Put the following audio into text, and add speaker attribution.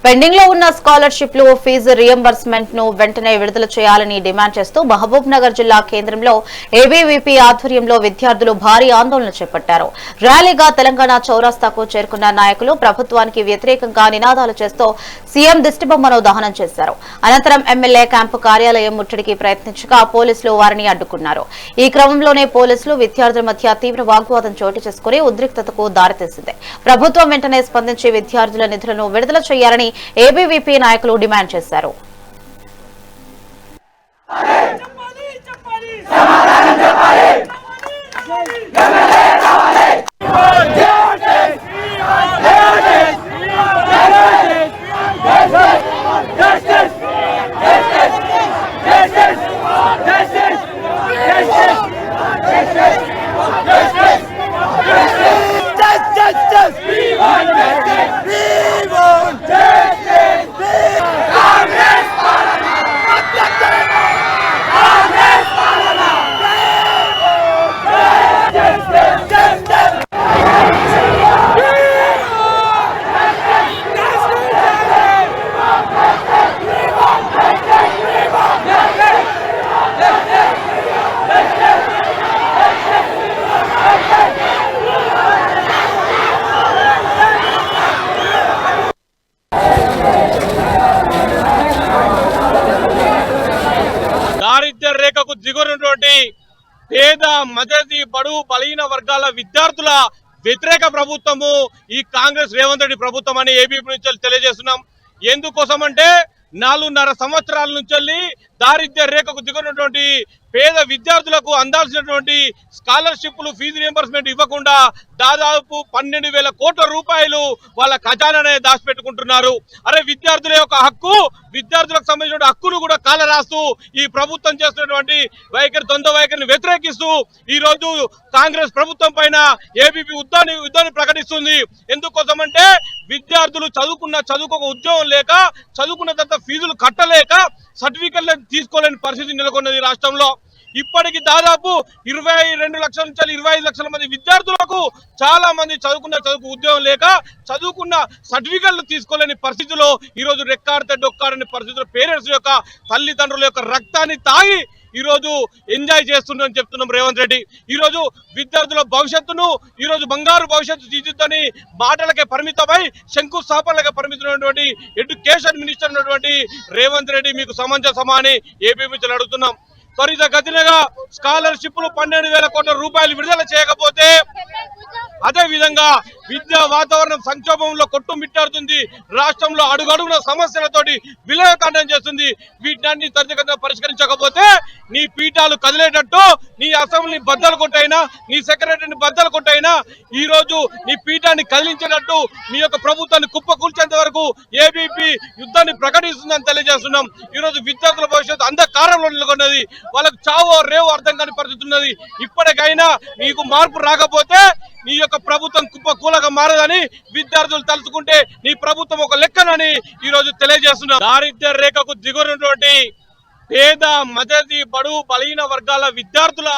Speaker 1: Pending లో ఉన్న స్కాలర్షిప్లు ఫీజు రియంబర్స్మెంట్ ను వెంటనే విడుదల చేయాలని డిమాండ్ చేస్తూ మహబూబ్ నగర్ జిల్లా కేంద్రంలో ఏబీవీపీ ఆధ్వర్యంలో విద్యార్థులు భారీ ఆందోళన చేపట్టారు. ర్యాలీగా తెలంగాణ చౌరస్తాకు చేరుకున్న నాయకులు ప్రభుత్వానికి వ్యతిరేకంగా నినాదాలు చేస్తూ సీఎం దిష్టిబొమ్మను దహనం చేశారు. అనంతరం ఎమ్మెల్యే క్యాంపు కార్యాలయం ముట్టడికి ప్రయత్నించగా పోలీసులు వారిని అడ్డుకున్నారు. ఈ క్రమంలోనే పోలీసులు విద్యార్థుల మధ్య తీవ్ర వాగ్వాదం చోటు చేసుకుని ఉద్రిక్తతకు దారితీసింది. ప్రభుత్వం వెంటనే స్పందించి విద్యార్థుల నిధులను విడుదల చేయాలని ఏబీవీపీ నాయకులు డిమాండ్ చేశారు.
Speaker 2: దారిద్ర్య రేఖకు దిగునటువంటి పేద మధ్యతరగతి బడుగు బలహీన వర్గాల విద్యార్థుల వ్యతిరేక ప్రభుత్వము ఈ కాంగ్రెస్ రేవంత్ రెడ్డి ప్రభుత్వం అని ఏబీపీ నుంచి తెలియజేస్తున్నాం. ఎందుకోసం అంటే 4.5 సంవత్సరాల నుంచి దారిద్ర్య రేఖకు దిగునటువంటి పేద విద్యార్థులకు అందాల్సినటువంటి స్కాలర్షిప్లు ఫీజు రియంబర్స్మెంట్ ఇవ్వకుండా దాదాపు 12,000 కోట్ల రూపాయలు వాళ్ళ ఖజానానే దాచిపెట్టుకుంటున్నారు. అరే విద్యార్థుల యొక్క హక్కు, విద్యార్థులకు సంబంధించిన హక్కును కూడా కాలరాస్తూ ఈ ప్రభుత్వం చేస్తున్నటువంటి ద్వంద్వ వైఖరిని వ్యతిరేకిస్తూ ఈ రోజు కాంగ్రెస్ ప్రభుత్వం పైన ఏబీపీ యుద్ధాన్ని ప్రకటిస్తుంది. ఎందుకోసం అంటే విద్యార్థులు చదువుకు ఉద్యోగం లేక, చదువుకున్న తర్వాత ఫీజులు కట్టలేక సర్టిఫికెట్లు తీసుకోలేని పరిస్థితి నెలకొన్నది రాష్ట్రంలో. ఇప్పటికి దాదాపు 22 లక్షల నుంచి 25 లక్షల మంది విద్యార్థులకు చాలా మంది చదువుకు ఉద్యోగం లేక, చదువుకున్న సర్టిఫికెట్లు తీసుకోలేని పరిస్థితిలో ఈరోజు రెక్కాడితే డొక్కాడని పరిస్థితుల్లో పేరెంట్స్ యొక్క తల్లిదండ్రుల యొక్క రక్తాన్ని తాగి ఈరోజు ఎంజాయ్ చేస్తుందని చెప్తున్నాం రేవంత్ రెడ్డి. ఈరోజు విద్యార్థుల భవిష్యత్తును ఈరోజు బంగారు భవిష్యత్తు తీర్చిద్దని మాటలకే పరిమితమై శంకుస్థాపనలకే పరిమితమైనటువంటి ఎడ్యుకేషన్ మినిస్టర్ ఉన్నటువంటి రేవంత్ రెడ్డి మీకు సమంజసమా అని ఏపీ అడుగుతున్నాం. త్వరితగతినగా స్కాలర్షిప్లు 12,000 కోట్ల రూపాయలు విడుదల చేయకపోతే అదే విధంగా విద్యా వాతావరణం సంక్షోభంలో కొట్టుమిట్టాడుతుంది. రాష్ట్రంలో అడుగడుగున సమస్యలతోటి విలయకాండం చేస్తుంది. వీటిని త్వరితగతిన పరిష్కరించకపోతే నీ పీఠాలు కదిలేటట్టు, నీ అసెంబ్లీ బద్దలు కొట్టైనా, నీ సెక్రటరీని బద్దలు కొట్టైనా ఈ రోజు నీ పీఠాన్ని కదిలించేటట్టు నీ యొక్క ప్రభుత్వాన్ని కుప్పకూల్చేంత వరకు ఏబీపీ యుద్ధాన్ని ప్రకటిస్తుందని తెలియజేస్తున్నాం. ఈ రోజు విద్యార్థుల భవిష్యత్తు అంధకారంలో నెలకొన్నది. వాళ్ళకు చావో రేవో అర్థం కాని పరిస్థితి ఉన్నది. ఇప్పటికైనా నీకు మార్పు రాకపోతే నీ యొక్క ప్రభుత్వం కుప్పకూలగా మారదని విద్యార్థులు తలుచుకుంటే నీ ప్రభుత్వం ఒక లెక్కనని ఈ రోజు తెలియజేస్తున్నారు. దారిద్ర్య రేఖకు దిగునటువంటి పేద మధ్యతరగతి బడుగు బలహీన వర్గాల విద్యార్థుల